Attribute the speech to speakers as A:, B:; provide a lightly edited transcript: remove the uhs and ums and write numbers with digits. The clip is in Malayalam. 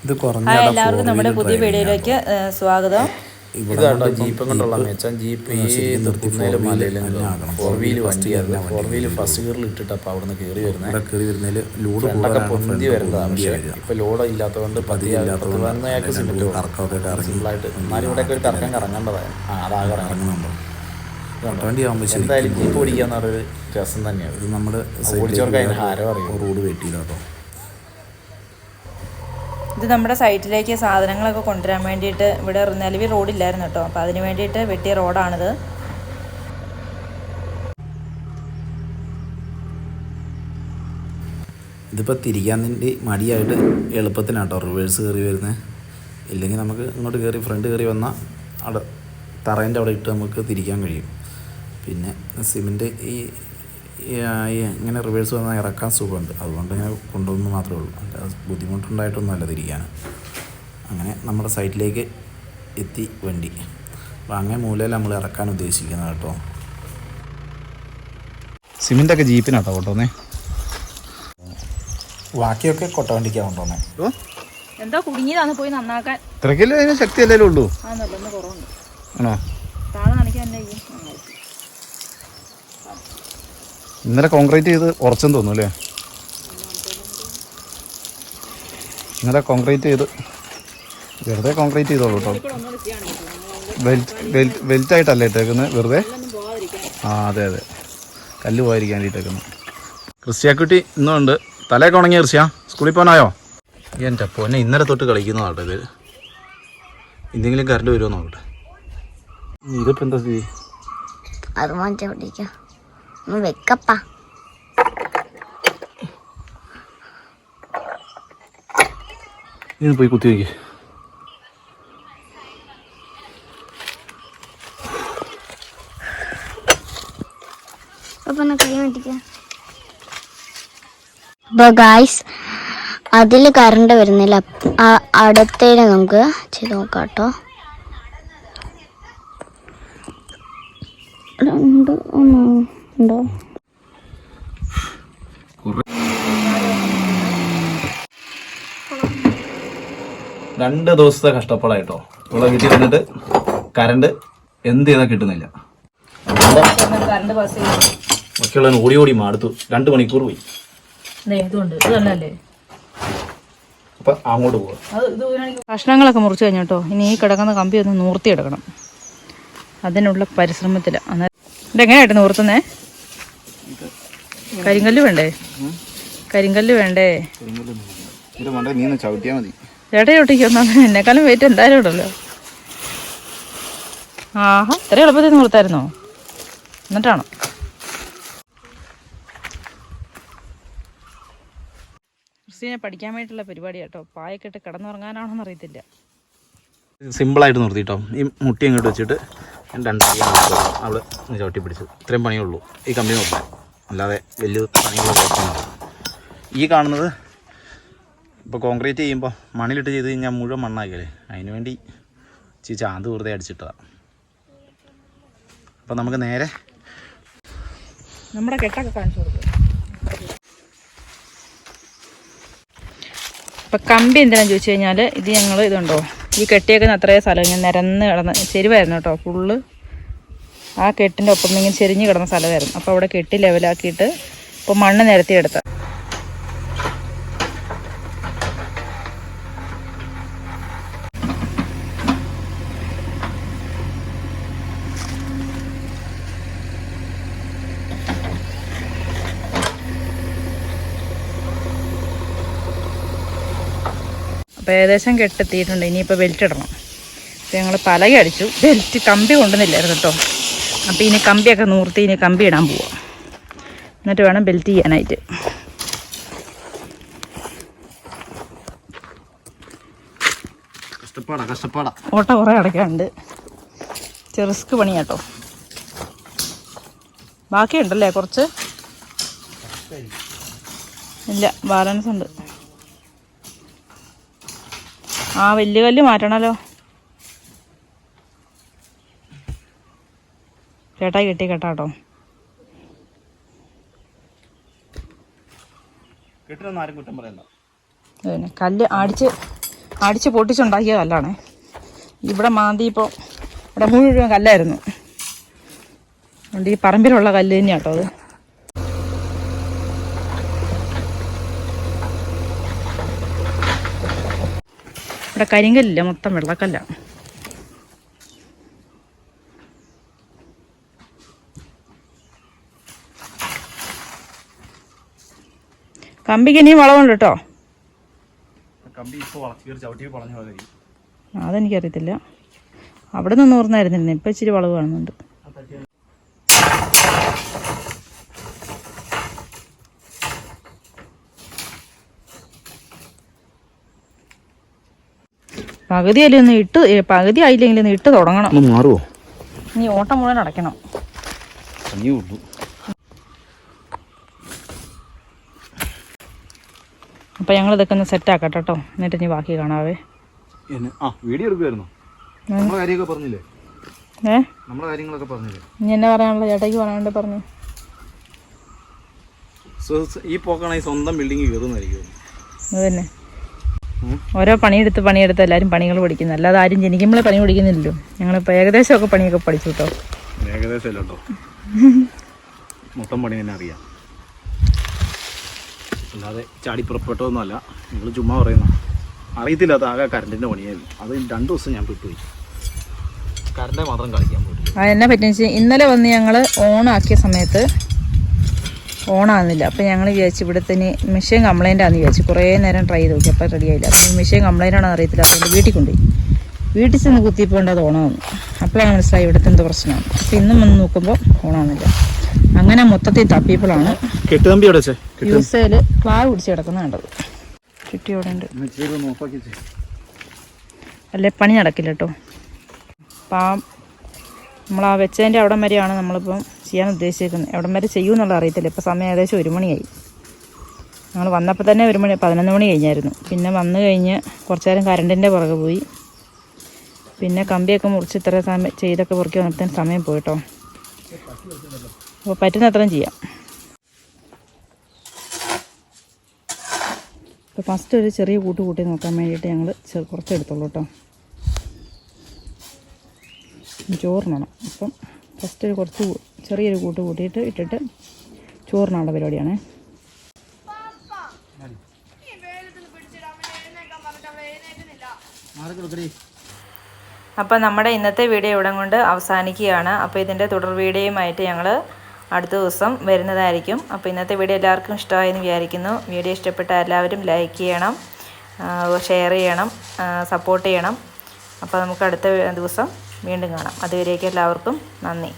A: എല്ലാവർക്കും നമ്മുടെ പുതിയ വീഡിയോയിലേക്ക് സ്വാഗതം.
B: ഇതാട്ടോ ജീപ്പും കൊണ്ടുള്ള മെച്ചം. ജീപ്പ് ഏത് കുന്നേലും മലയിലും 4 വീല് വണ്ടിയായിരുന്നു. 4 വീല് ഫസ്റ്റ് ഗിയറിൽ ഇട്ടിട്ട് അപ്പോൾ അവിടെ നിന്ന് കയറി വരുന്നത് ഫ്രണ്ടൊക്കെ പൊന്തി വരുന്നതാണ്. പക്ഷേ ഇപ്പോൾ ലോഡ് ഇല്ലാത്തതുകൊണ്ട് പതിയാൾക്ക് സിമ്പിളായിട്ട് എന്നാലും ഇവിടെയൊക്കെ ഒരു കറക്കം കറങ്ങേണ്ടതാണ്. അതാകെ ഇറങ്ങുന്നുണ്ടോ എന്തായാലും ജീപ്പ് ഓടിക്കാന്ന് പറഞ്ഞൊരു രസം തന്നെയാണ്. ഇത് നമ്മുടെ ഓടിച്ചവർക്ക് അതിന് ഹാരം അറിയാം. റോഡ് വെയിറ്റ് ചെയ്താട്ടോ.
A: ഇത് നമ്മുടെ സൈറ്റിലേക്ക് സാധനങ്ങളൊക്കെ കൊണ്ടുവരാൻ വേണ്ടിയിട്ട് ഇവിടെ നിലവിൽ റോഡില്ലായിരുന്നു കേട്ടോ. അപ്പോൾ അതിന് വേണ്ടിയിട്ട് വെട്ടിയ റോഡാണിത്.
B: ഇതിപ്പോൾ തിരിക്കാൻ വേണ്ടി മടിയായിട്ട് എളുപ്പത്തിനാട്ടോ റിവേഴ്സ് കയറി വരുന്നത്. ഇല്ലെങ്കിൽ നമുക്ക് ഇങ്ങോട്ട് കയറി ഫ്രണ്ട് കയറി വന്നാൽ അവിടെ തറേൻ്റെ അവിടെ ഇട്ട് നമുക്ക് തിരിക്കാൻ കഴിയും. പിന്നെ സിമെൻറ്റ് ഇങ്ങനെ റിവേഴ്സ് വന്നാൽ ഇറക്കാൻ സുഖമുണ്ട്. അതുകൊണ്ട് ഇങ്ങനെ കൊണ്ടുവന്ന് മാത്രമേ ഉള്ളൂ. ബുദ്ധിമുട്ടുണ്ടായിട്ടൊന്നുമല്ല തിരിക്കാൻ. അങ്ങനെ നമ്മുടെ സൈറ്റിലേക്ക് എത്തി വണ്ടി. അപ്പോൾ അങ്ങനെ മൂലയിൽ നമ്മൾ ഇറക്കാൻ ഉദ്ദേശിക്കുന്നത് കേട്ടോ. സിമെൻറ്റൊക്കെ ജീപ്പിനാട്ടോ കൊണ്ടുവന്നേ. ബാക്കിയൊക്കെ കൊട്ടവണ്ടിക്കാണ് കൊണ്ടുവന്നേ.
A: എന്താ കുടുങ്ങിയതാന്ന് പോയി നന്നാക്കാൻ.
B: ഇത്രയ്ക്കല്ലേ അതിന് ശക്തി അല്ലേ ഉള്ളൂ. ആണോ? ഇന്നലെ കോൺക്രീറ്റ് ചെയ്ത് ഉറച്ചെന്ന് തോന്നുന്നു അല്ലേ? ഇന്നലെ കോൺക്രീറ്റ് ചെയ്ത് വെറുതെ കോൺക്രീറ്റ് ചെയ്തോളൂ കേട്ടോ. വെൽറ്റായിട്ടല്ലേ ഇട്ടേക്കുന്നത് വെറുതെ? അതെ അതെ, കല്ല് പോയിരിക്കാൻ വേണ്ടിയിട്ടേക്കുന്നത്. ക്രിസ്ത്യാക്കുട്ടി ഇന്നുണ്ട്. തലയൊക്കെ ഉണങ്ങിയ ക്രിസ്ത്യ സ്കൂളിൽ പോകാനായോ? എൻ്റെ പൊന്നെ ഇന്നലെ തൊട്ട് കളിക്കുന്നതാട്ടോ ഇത്. എന്തെങ്കിലും കറണ്ട് വരുമോ നോക്കട്ടെ. ഇതിപ്പോൾ എന്താ സ്ഥിതി?
C: വെക്കപ്പാ
B: ഇന്ന് പോയി കുത്തി വയ്ക്ക്.
C: അപ്പോൾ ഗായ്സ് അതിൽ കറണ്ട് വരുന്നില്ല. അടുത്തേല് നമുക്ക് ചെയ്ത് നോക്കാം കേട്ടോ. 2 ഉണ്ടോ?
B: രണ്ട് ദിവസത്തെ കഷ്ടപ്പാടായിട്ടോ. ഇവിടെ വീട്ടിൽ വന്നിട്ട് കറണ്ട് എന്ത് ചെയ്താൽ കിട്ടുന്നില്ല. ബാക്കിയുള്ള ഓടി ഓടി മാടുത്തു. 2 മണിക്കൂർ പോയി. അപ്പൊ അങ്ങോട്ട് പോവാം.
A: കഷ്ണങ്ങളൊക്കെ മുറിച്ച് കഴിഞ്ഞോട്ടോ. ഇനി ഈ കിടക്കുന്ന കമ്പി ഒന്ന് നൂർത്തിയെടുക്കണം. അതിനുള്ള പരിശ്രമത്തില. ഇതെങ്ങനെയായിട്ട് നൂർത്തുന്നേ? കരിങ്കല്ല് വേണ്ടേ? കരിങ്കല്ല് വേണ്ടേ? ചേട്ടാ ചവിട്ടിക്കൊന്നാ. എന്നെക്കാളും വെയിറ്റ് എന്തായാലും ഉണ്ടല്ലോ. ആഹാ, ഇത്ര എളുപ്പത്തിൽ നൂർത്തായിരുന്നോ? എന്നിട്ടാണോ? ക്രിസ്റ്റീനെ പഠിക്കാൻ വേണ്ടിയിട്ടുള്ള പരിപാടി കേട്ടോ. പായൊക്കെ ഇട്ട് കിടന്നുറങ്ങാനാണോന്ന് അറിയത്തില്ല.
B: സിമ്പിളായിട്ട് നിർത്തിയിട്ടോ. ഈ മുട്ടി അങ്ങോട്ട് വെച്ചിട്ട് 2 അവിടെ ചവിട്ടി പിടിച്ചു. ഇത്രയും പണിയുള്ളൂ ഈ കമ്പനി നോക്കാൻ. അല്ലാതെ വലിയ പണിയുള്ള കുഴപ്പമൊന്നുമില്ല. ഈ കാണുന്നത് ഇപ്പോൾ കോൺക്രീറ്റ് ചെയ്യുമ്പോൾ മണ്ണിലിട്ട് ചെയ്ത് കഴിഞ്ഞാൽ മുഴുവൻ മണ്ണാക്കിയല്ലേ. അതിന് വേണ്ടി ചാന്ത് വെറുതെ അടിച്ചിട്ടതാണ്. അപ്പം നമുക്ക് നേരെ
A: നമ്മുടെ കെട്ടൊക്കെ കാണിച്ചു കൊടുക്കും. അപ്പം കമ്പി എന്തിനാന്ന് ചോദിച്ചു കഴിഞ്ഞാൽ ഇത് ഞങ്ങൾ ഇതുണ്ടോ ഈ കെട്ടിയേക്കുന്ന അത്രയും സ്ഥലം ഇങ്ങനെ നിരന്ന് കിടന്ന് ചെരുവായിരുന്നു കേട്ടോ. ഫുള്ള് ആ കെട്ടിൻ്റെ ഒപ്പം ഇങ്ങനെ ചെരിഞ്ഞ് കിടന്ന സ്ഥലമായിരുന്നു. അപ്പോൾ അവിടെ കെട്ടി ലെവലാക്കിയിട്ട് ഇപ്പോൾ മണ്ണ് നിരത്തിയെടുത്ത. അപ്പോൾ ഏകദേശം കെട്ടെത്തിയിട്ടുണ്ട്. ഇനിയിപ്പോൾ ബെൽറ്റ് ഇടണം. അപ്പോൾ ഞങ്ങൾ പലക അടിച്ചു. ബെൽറ്റ് കമ്പി കൊണ്ടുവന്നില്ലായിരുന്നു കേട്ടോ. അപ്പോൾ ഇനി കമ്പിയൊക്കെ നൂർത്തി ഇനി കമ്പി ഇടാൻ പോവാം. എന്നിട്ട് വേണം ബെൽറ്റ് ചെയ്യാനായിട്ട്. ഓട്ട കുറേ അടയ്ക്കാനുണ്ട്. റിസ്ക് പണി കേട്ടോ. ബാക്കിയുണ്ടല്ലേ കുറച്ച്? ഇല്ല, ബാലൻസ് ഉണ്ട്. വലിയ കല്ല് മാറ്റണമല്ലോ. ചേട്ടാ കെട്ടി കേട്ടോ.
B: കെട്ടിനൊന്നും ആരും കുറ്റം പറയണ്ട.
A: കല്ല് അടിച്ച് അടിച്ച് പൊട്ടിച്ചുണ്ടാക്കിയ കല്ലാണ്. ഇവിടെ മാന്തി ഇപ്പോൾ ഇവിടെ മുഴുവൻ കല്ലായിരുന്നു. അതുകൊണ്ട് ഈ പറമ്പിലുള്ള കല്ല് തന്നെയാണ് കേട്ടോ അത്. ഇവിടെ കരിങ്കല്ലില്ല, മൊത്തം വെള്ളക്കല്ലാണ്. കമ്പിക്ക് ഇനിയും വളവുണ്ട് കേട്ടോ. അതെനിക്കറിയത്തില്ല. അവിടെ നിന്ന് ഓർന്നായിരുന്നില്ല, ഇപ്പം ഇച്ചിരി വളവ് കാണുന്നുണ്ട്. പകുതിയല്ലേ ഒന്ന് ഇട്ട്, പകുതി ആയില്ലെങ്കിൽ ഒന്ന് ഇട്ട് തുടങ്ങണം.
B: മാറുമോ?
A: നീ ഓട്ടം മുഴുവൻ അടയ്ക്കണം. അപ്പം ഞങ്ങൾ ഇതൊക്കെ ഒന്ന് സെറ്റാക്കട്ടെ കേട്ടോ, എന്നിട്ട് നീ ബാക്കി കാണാവേ.
B: വീഡിയോ എടുക്കുമായിരുന്നു. നമ്മളെ കാര്യമൊക്കെ പറഞ്ഞില്ലേ? നമ്മളെ കാര്യങ്ങളൊക്കെ പറഞ്ഞില്ലേ?
A: ഇനി എന്നെ പറയാനുള്ള ചേട്ടായിക്ക് പറയാണ്ട് പറഞ്ഞു.
B: ഈ പോക്കാണെങ്കിൽ സ്വന്തം ബിൽഡിങ് കയറുന്നതായിരിക്കും.
A: അത് തന്നെ, ഓരോ പണിയെടുത്ത് എല്ലാവരും പണികൾ പഠിക്കുന്നു. അല്ലാതെ ആരും ജനിക്കുമ്പോഴേ പണി പഠിക്കുന്നില്ലല്ലോ. ഞങ്ങളിപ്പോൾ ഏകദേശമൊക്കെ പണിയൊക്കെ പഠിച്ചു കേട്ടോ.
B: ഏകദേശം അല്ല കേട്ടോ, മൊത്തം പണി തന്നെ അറിയാം. അല്ലാതെ ചാടിപ്പുറപ്പെട്ടതൊന്നുമല്ല. നിങ്ങൾ ചുമ്മാ പറയുന്ന അറിയത്തില്ല. അത് ആകെ കറണ്ടിൻ്റെ പണിയായിരുന്നു. അത് 2 ദിവസം ഞാൻ വിട്ടുപോയി. കറണ്ടെ മാത്രം കളിക്കാൻ പോയിട്ടില്ല.
A: അതെന്നെ പറ്റുന്ന വെച്ചാൽ ഇന്നലെ വന്ന് ഞങ്ങൾ ഓണാക്കിയ സമയത്ത് ഓണാകുന്നില്ല. അപ്പോൾ ഞങ്ങൾ വിചാരിച്ചു ഇവിടുത്തെ മെഷീൻ കംപ്ലൈൻ്റ് ആണെന്ന് വിചാരിച്ചു. കുറേ നേരം ട്രൈ ചെയ്ത് നോക്കി, അപ്പോൾ റെഡി ആയില്ല. അപ്പോൾ മെഷീൻ കംപ്ലൈൻ്റ് ആണെന്ന് അറിയത്തില്ല. അതുകൊണ്ട് വീട്ടിൽ കൊണ്ടുപോയി. വീട്ടിൽ ചെന്ന് കുത്തിപ്പോണ്ട് അത് ഓണാകുന്നു. അപ്പോഴാണ് മനസ്സിലായി ഇവിടുത്തെ എന്തോ പ്രശ്നമാണ്. അപ്പോൾ ഇന്നും വന്ന് നോക്കുമ്പോൾ ഓണാകുന്നില്ല. അങ്ങനെ മൊത്തത്തിൽ തപ്പിയപ്പോഴാണ് യൂസേൽ പ്ലാവ് പിടിച്ച് കിടക്കുന്ന കണ്ടത്. ചുറ്റി അവിടെ ഉണ്ട്. അല്ലേ പണി നടക്കില്ല കേട്ടോ. അപ്പം നമ്മൾ ആ വെച്ചതിൻ്റെ അവിടം വരെയാണ് നമ്മളിപ്പം ചെയ്യാൻ ഉദ്ദേശിക്കുന്നത്. എവിടം വരെ ചെയ്യുമെന്നുള്ള അറിയത്തില്ല. ഇപ്പോൾ സമയം ഏകദേശം 1 മണിയായി. ഞങ്ങൾ വന്നപ്പോൾ തന്നെ 11 മണി കഴിഞ്ഞായിരുന്നു. പിന്നെ വന്നു കഴിഞ്ഞ് കുറച്ച് നേരം കറണ്ടിൻ്റെ പുറകെ പോയി. പിന്നെ കമ്പിയൊക്കെ മുറിച്ച് ഇത്ര സമയം ചെയ്തൊക്കെ പുറക്കി വന്നപ്പോഴത്തേന് സമയം പോയിട്ടോ. അപ്പോൾ പറ്റുന്ന അത്രയും ചെയ്യാം. ഇപ്പോൾ ഫസ്റ്റ് ഒരു ചെറിയ കൂട്ടി നോക്കാൻ വേണ്ടിയിട്ട് ഞങ്ങൾ കുറച്ച് എടുത്തോളൂ കേട്ടോ. ചോറിനണം. അപ്പം ഫസ്റ്റ് ഒരു കുറച്ച് ചെറിയൊരു കൂട്ടിയിട്ട് ഇട്ടിട്ട് ചോറിനുള്ള പരിപാടിയാണ്. അപ്പോൾ നമ്മുടെ ഇന്നത്തെ വീഡിയോ ഇവിടെ കൊണ്ട് അവസാനിക്കുകയാണ്. അപ്പോൾ ഇതിൻ്റെ തുടർ വീഡിയോയുമായിട്ട് ഞങ്ങൾ അടുത്ത ദിവസം വരുന്നതായിരിക്കും. അപ്പോൾ ഇന്നത്തെ വീഡിയോ എല്ലാവർക്കും ഇഷ്ടമായെന്ന് വിചാരിക്കുന്നു. വീഡിയോ ഇഷ്ടപ്പെട്ട എല്ലാവരും ലൈക്ക് ചെയ്യണം, ഷെയർ ചെയ്യണം, സപ്പോർട്ട് ചെയ്യണം. അപ്പോൾ നമുക്ക് അടുത്ത ദിവസം വീണ്ടും കാണാം. അതുവരേക്കും എല്ലാവർക്കും നന്ദി.